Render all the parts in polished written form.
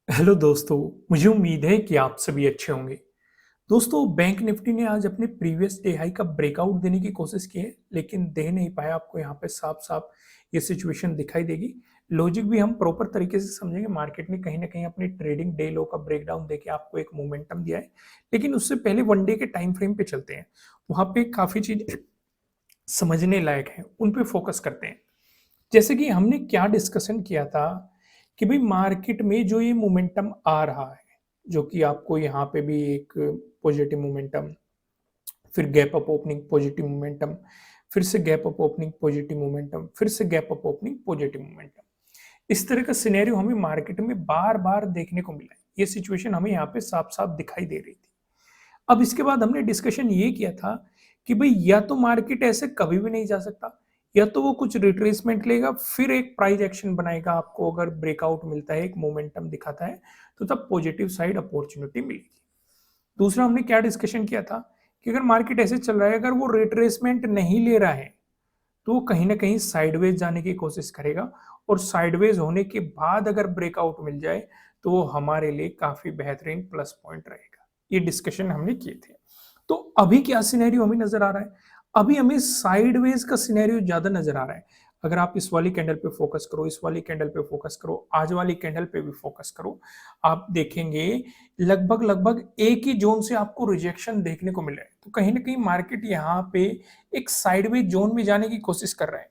Hello दोस्तों। मुझे उम्मीद है कि आप सभी अच्छे होंगे। दोस्तों, बैंक निफ्टी ने आज अपने प्रीवियस डे हाई का ब्रेकआउट देने की कोशिश की है, लेकिन दे नहीं पाया। आपको यहाँ पे साफ साफ ये सिचुएशन दिखाई देगी। लॉजिक भी हम प्रॉपर तरीके से समझेंगे। मार्केट ने कहीं ना कहीं अपनी ट्रेडिंग डे लो का ब्रेकडाउन देके आपको एक मोमेंटम दिया है, लेकिन उससे पहले वन डे के टाइम फ्रेम पे चलते हैं। वहां पे काफी चीज समझने लायक है, उन पे फोकस करते हैं। जैसे कि हमने क्या डिस्कशन किया था कि भाई मार्केट में जो ये मोमेंटम आ रहा है, जो कि आपको यहाँ पे भी एक पॉजिटिव मोमेंटम, फिर gap up opening positive momentum, फिर से gap up opening positive momentum, फिर से gap up opening positive momentum. इस तरह का सिनेरियो हमें मार्केट में बार बार देखने को मिला है। ये सिचुएशन हमें यहाँ पे साफ साफ दिखाई दे रही थी। अब इसके बाद हमने डिस्कशन ये किया था कि भाई या तो मार्केट ऐसे कभी भी नहीं जा सकता, या तो वो कुछ रिट्रेसमेंट लेगा, फिर एक प्राइस एक्शन बनाएगा। आपको अगर ब्रेकआउट मिलता है, एक मोमेंटम दिखाता है, तो तब पॉजिटिव साइड अपॉर्चुनिटी मिलेगी। दूसरा हमने क्या डिस्कशन किया था कि अगर मार्केट ऐसे चल रहा है, अगर वो रिट्रेसमेंट नहीं ले रहा है, तो वो कहीं ना कहीं साइडवेज जाने की कोशिश करेगा। और साइडवेज होने के बाद अगर ब्रेकआउट मिल जाए, तो वो हमारे लिए काफी बेहतरीन प्लस पॉइंट रहेगा। ये डिस्कशन हमने किए थे। तो अभी क्या सिनेरियो हमें नजर आ रहा है? अभी हमें साइडवेज का सिनेरियो ज्यादा नजर आ रहा है। अगर आप इस वाली कैंडल पे फोकस करो, इस वाली कैंडल पे फोकस करो, आज वाली कैंडल पे भी फोकस करो, आप देखेंगे लगभग लगभग एक ही जोन से आपको रिजेक्शन देखने को मिल रहा है। तो कहीं ना कहीं मार्केट यहाँ पे एक साइडवेज जोन में जाने की कोशिश कर रहा है।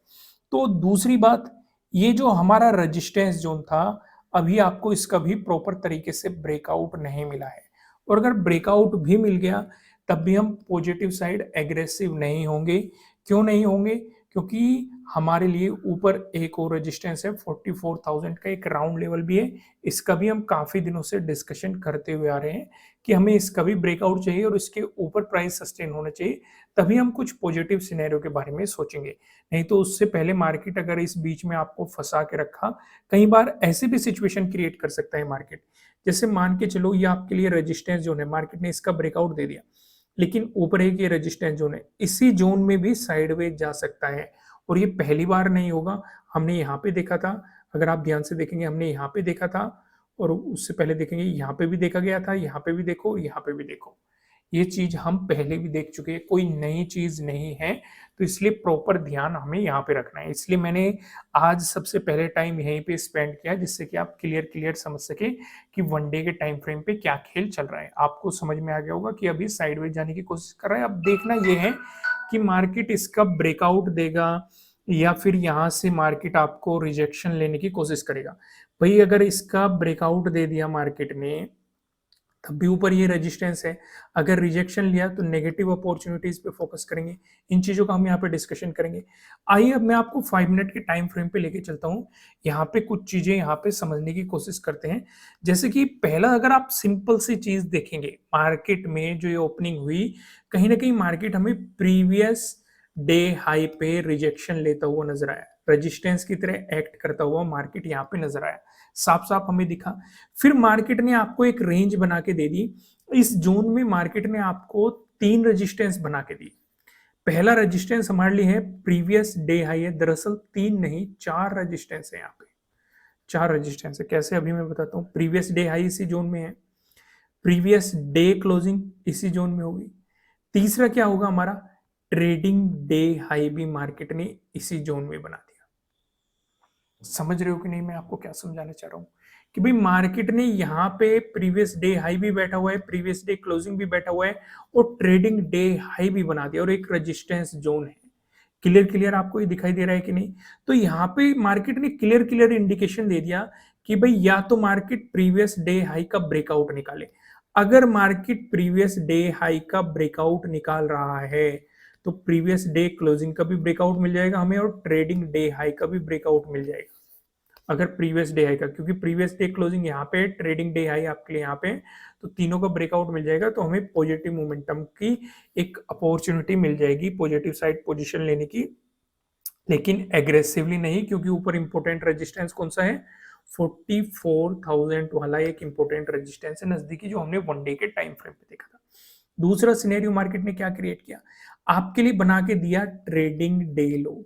तो दूसरी बात, ये जो हमारा रेजिस्टेंस जोन था, अभी आपको इसका भी प्रॉपर तरीके से ब्रेकआउट नहीं मिला है। और अगर ब्रेकआउट भी मिल गया, तब भी हम पॉजिटिव साइड एग्रेसिव नहीं होंगे। क्यों नहीं होंगे? क्योंकि हमारे लिए ऊपर एक और रेजिस्टेंस है, 44,000 का एक राउंड लेवल भी है। इसका भी हम काफी दिनों से डिस्कशन करते हुए आ रहे हैं कि हमें इसका भी ब्रेकआउट चाहिए और इसके ऊपर प्राइस सस्टेन होना चाहिए, तभी हम कुछ पॉजिटिव सिनेरियो के बारे में सोचेंगे। नहीं तो उससे पहले मार्केट अगर इस बीच में आपको फंसा के रखा, कई बार ऐसे भी सिचुएशन क्रिएट कर सकता है मार्केट। जैसे मान के चलो ये आपके लिए रेजिस्टेंस जोन है, मार्केट ने इसका ब्रेकआउट दे दिया, लेकिन ऊपर एक ये रेजिस्टेंस जोन है, इसी जोन में भी साइडवेज जा सकता है। और ये पहली बार नहीं होगा। हमने यहाँ पे देखा था, अगर आप ध्यान से देखेंगे, हमने यहाँ पे देखा था, और उससे पहले देखेंगे यहाँ पे भी देखा गया था, यहाँ पे भी देखो, यहाँ पे भी देखो। ये चीज हम पहले भी देख चुके हैं, कोई नई चीज नहीं है। तो इसलिए प्रॉपर ध्यान हमें यहाँ पे रखना है। इसलिए मैंने आज सबसे पहले टाइम यहीं पे स्पेंड किया, जिससे कि आप क्लियर क्लियर समझ सके कि वन डे के टाइम फ्रेम पे क्या खेल चल रहा है। आपको समझ में आ गया होगा कि अभी साइडवेज जाने की कोशिश कर रहा है। अब देखना यह है कि मार्केट इसका ब्रेकआउट देगा, या फिर यहाँ से मार्केट आपको रिजेक्शन लेने की कोशिश करेगा। भाई अगर इसका ब्रेकआउट दे दिया मार्केट ने, तब भी ऊपर ये रेजिस्टेंस है। अगर रिजेक्शन लिया तो नेगेटिव अपॉर्चुनिटीज पे फोकस करेंगे। इन चीजों का हम यहाँ पे डिस्कशन करेंगे। आइए अब मैं आपको 5 मिनट के टाइम फ्रेम पे लेके चलता हूँ। यहाँ पे कुछ चीजें यहाँ पे समझने की कोशिश करते हैं। जैसे कि पहला, अगर आप सिंपल सी चीज देखेंगे, मार्केट में जो ये ओपनिंग हुई, कहीं ना कहीं मार्केट हमें प्रीवियस डे हाई पे रिजेक्शन लेता हुआ नजर आया, रेजिस्टेंस की तरह एक्ट करता हुआ मार्केट यहाँ पे नजर आया, साफ साफ हमें दिखा। फिर मार्केट ने आपको एक रेंज बना के दे दी। इस जोन में मार्केट ने आपको 3 रेजिस्टेंस बना के दी। पहला रेजिस्टेंस हमारे लिए है प्रीवियस डे हाई है। दरअसल 3 नहीं 4 रेजिस्टेंस है यहाँ पे। 4 रेजिस्टेंस है। कैसे? अभी मैं बताता हूँ। प्रीवियस डे हाई इसी जोन में है, प्रीवियस डे क्लोजिंग इसी जोन में होगी। तीसरा क्या होगा हमारा? ट्रेडिंग डे हाई भी मार्केट ने इसी जोन में बना दिया। समझ रहे हो कि नहीं मैं आपको क्या समझाना चाह रहा हूँ? कि भाई मार्केट ने यहाँ पे प्रीवियस डे हाई भी बैठा हुआ है, प्रीवियस डे क्लोजिंग भी बैठा हुआ है, और ट्रेडिंग डे हाई भी बना दिया, और एक रेजिस्टेंस जोन है। क्लियर क्लियर आपको ये दिखाई दे रहा है कि नहीं? तो यहाँ पे मार्केट ने क्लियर क्लियर इंडिकेशन दे दिया कि भाई या तो मार्केट प्रीवियस डे हाई का ब्रेकआउट निकाले। अगर मार्केट प्रीवियस डे हाई का ब्रेकआउट निकाल रहा है, तो प्रीवियस डे क्लोजिंग का भी ब्रेकआउट मिल जाएगा हमें, और ट्रेडिंग डे हाई का भी ब्रेकआउट मिल जाएगा। अगर प्रीवियस डे हाई का, क्योंकि प्रीवियस डे क्लोजिंग यहाँ पे, ट्रेडिंग डे हाई आपके लिए यहाँ पे, तो तीनों का ब्रेकआउट मिल जाएगा, तो हमें पॉजिटिव मोमेंटम की एक अपॉर्चुनिटी मिल जाएगी पॉजिटिव साइड पोजीशन लेने की। लेकिन एग्रेसिवली नहीं, क्योंकि ऊपर इंपोर्टेंट रेजिस्टेंस कौन सा है? 44,000 वाला एक इंपोर्टेंट रेजिस्टेंस है नजदीकी, जो हमने वन डे के टाइम फ्रेम पे देखा था। दूसरा सिनेरियो मार्केट ने क्या क्रिएट किया? आपके लिए बना के दिया ट्रेडिंग डे लो।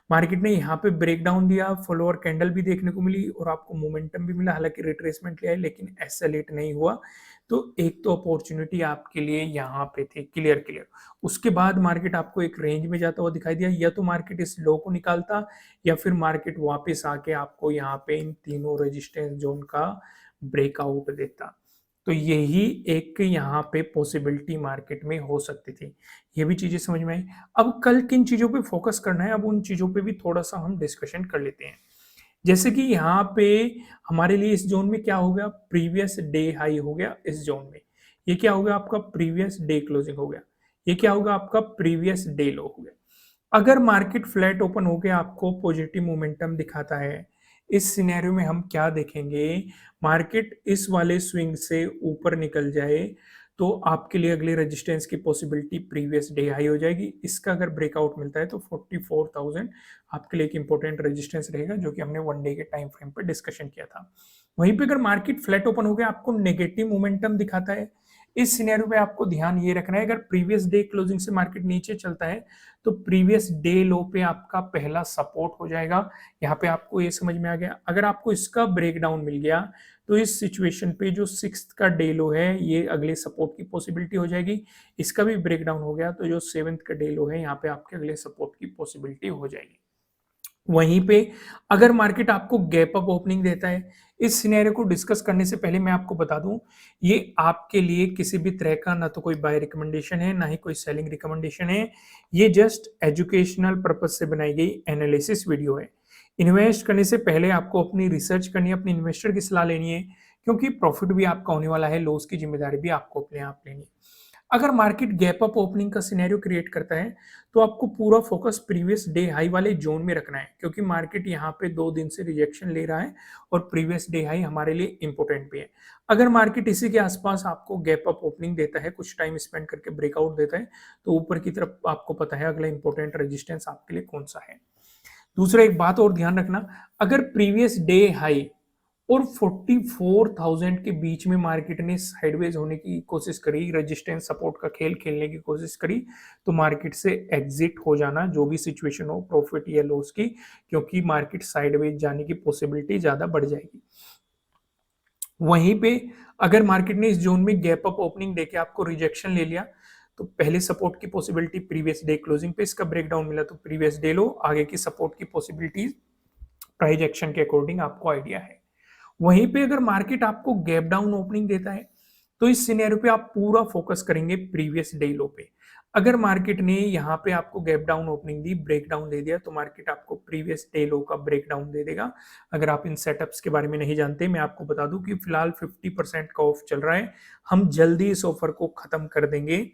मार्केट ने यहाँ पे ब्रेकडाउन दिया, फॉलोअर कैंडल भी देखने को मिली और आपको मोमेंटम भी मिला, हालांकि रिट्रेसमेंट लिया है लेकिन एस्केलेट नहीं हुआ। तो एक तो अपॉर्चुनिटी आपके लिए यहाँ पे थी क्लियर। उसके बाद मार्केट आपको एक रेंज में जाता हुआ दिखाई दिया, या तो मार्केट इस लो को निकालता या फिर मार्केट वापस आके आपको यहाँ पे इन तीनों रेजिस्टेंस जोन का ब्रेकआउट देता। तो यही एक यहाँ पे पॉसिबिलिटी मार्केट में हो सकती थी। ये भी चीजें समझ में आई। अब कल किन चीजों पे फोकस करना है, अब उन चीजों पे भी थोड़ा सा हम डिस्कशन कर लेते हैं। जैसे कि यहाँ पे हमारे लिए इस जोन में क्या हो गया, प्रीवियस डे हाई हो गया इस जोन में। ये क्या हो गया आपका, प्रीवियस डे क्लोजिंग हो गया। ये क्या होगा आपका, प्रीवियस डे लो हो गया। अगर मार्केट फ्लैट ओपन होकर आपको पॉजिटिव मोमेंटम दिखाता है, इस सिनेरियो में हम क्या देखेंगे, मार्केट इस वाले स्विंग से ऊपर निकल जाए तो आपके लिए अगले रेजिस्टेंस की पॉसिबिलिटी प्रीवियस डे हाई हो जाएगी। इसका अगर ब्रेकआउट मिलता है तो 44,000 आपके लिए एक इंपॉर्टेंट रेजिस्टेंस रहेगा, जो कि हमने वन डे के टाइम फ्रेम पर डिस्कशन किया था। वहीं पे अगर मार्केट फ्लैट ओपन हो गया, आपको नेगेटिव मोमेंटम दिखाता है, इस सिनेरियो में आपको ध्यान ये रखना है, अगर प्रीवियस डे क्लोजिंग से मार्केट नीचे चलता है तो प्रीवियस डे लो पे आपका पहला सपोर्ट हो जाएगा। यहाँ पे आपको ये समझ में आ गया। अगर आपको इसका ब्रेकडाउन मिल गया तो इस सिचुएशन पे जो 6th का डे लो है ये अगले सपोर्ट की पॉसिबिलिटी हो जाएगी। इसका भी ब्रेकडाउन हो गया तो जो 7th का डे लो है यहाँ पे आपके अगले सपोर्ट की पॉसिबिलिटी हो जाएगी। वहीं पे अगर मार्केट आपको गैप अप ओपनिंग देता है, इस सिनेरियो को डिस्कस करने से पहले मैं आपको बता दूं, ये आपके लिए किसी भी तरह का ना तो कोई बाय रिकमेंडेशन है ना ही कोई सेलिंग रिकमेंडेशन है। ये जस्ट एजुकेशनल पर्पज से बनाई गई एनालिसिस वीडियो है। इन्वेस्ट करने से पहले आपको अपनी रिसर्च करनी है, अपनी इन्वेस्टर की सलाह लेनी है, क्योंकि प्रॉफिट भी आपका होने वाला है, लॉस की जिम्मेदारी भी आपको अपने आप लेनी है। अगर मार्केट गैप अप ओपनिंग का सिनेरियो क्रिएट करता है तो आपको पूरा फोकस प्रीवियस डे हाई वाले जोन में रखना है, क्योंकि मार्केट यहाँ पे 2 दिन से रिजेक्शन ले रहा है और प्रीवियस डे हाई हमारे लिए इंपॉर्टेंट भी है। अगर मार्केट इसी के आसपास आपको गैप अप ओपनिंग देता है, कुछ टाइम स्पेंड करके ब्रेकआउट देता है, तो ऊपर की तरफ आपको पता है अगला इंपॉर्टेंट रेजिस्टेंस आपके लिए कौन सा है। दूसरा एक बात और ध्यान रखना, अगर प्रीवियस डे हाई और 44,000 के बीच में मार्केट ने साइडवेज होने की कोशिश करी, रेजिस्टेंस सपोर्ट का खेल खेलने की कोशिश करी, तो मार्केट से एग्जिट हो जाना, जो भी सिचुएशन हो प्रॉफिट या लॉस की, क्योंकि मार्केट साइडवेज जाने की पॉसिबिलिटी ज्यादा बढ़ जाएगी। वहीं पे अगर मार्केट ने इस जोन में गैप अप ओपनिंग देके आपको रिजेक्शन ले लिया, तो पहले सपोर्ट की पॉसिबिलिटी प्रीवियस डे क्लोजिंग पे इसका ब्रेकडाउन मिला तो प्रीवियस डे लो, आगे की सपोर्ट की पॉसिबिलिटीज प्राइस एक्शन के अकॉर्डिंग आपको आइडिया है। वहीं पे अगर मार्केट आपको गैप डाउन ओपनिंग देता है तो इस सिनेरियो पे आप पूरा फोकस करेंगे प्रीवियस डे लो पे। अगर मार्केट ने यहाँ पे आपको गैप डाउन ओपनिंग दी, ब्रेकडाउन दे दिया, तो मार्केट आपको प्रीवियस डे लो का ब्रेकडाउन दे देगा। अगर आप इन सेटअप्स के बारे में नहीं जानते, मैं आपको बता दूं कि फिलहाल 50% का ऑफ चल रहा है। हम जल्दी इस ऑफर को खत्म कर देंगे,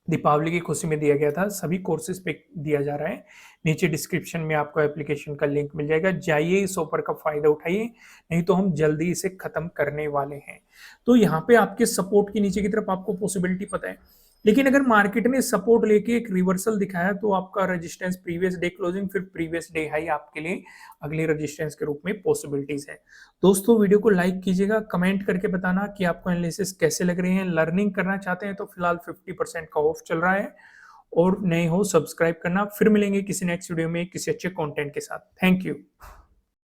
दीपावली की खुशी में दिया गया था, सभी कोर्सेज पे दिया जा रहा है। नीचे डिस्क्रिप्शन में आपको एप्लीकेशन का लिंक मिल जाएगा, जाइए इस ऑफर का फायदा उठाइए, नहीं तो हम जल्दी इसे खत्म करने वाले हैं। तो यहाँ पे आपके सपोर्ट की नीचे की तरफ आपको पॉसिबिलिटी पता है, लेकिन अगर मार्केट ने सपोर्ट लेके एक रिवर्सल दिखाया तो आपका रेजिस्टेंस प्रीवियस डे क्लोजिंग, फिर प्रीवियस डे हाई आपके लिए अगले रेजिस्टेंस के रूप में पॉसिबिलिटीज है। दोस्तों वीडियो को लाइक कीजिएगा, कमेंट करके बताना कि आपको एनालिसिस कैसे लग रहे हैं। लर्निंग करना चाहते हैं तो फिलहाल 50% का ऑफ चल रहा है, और नए हो सब्सक्राइब करना। फिर मिलेंगे किसी नेक्स्ट वीडियो में किसी अच्छे कंटेंट के साथ। Thank you.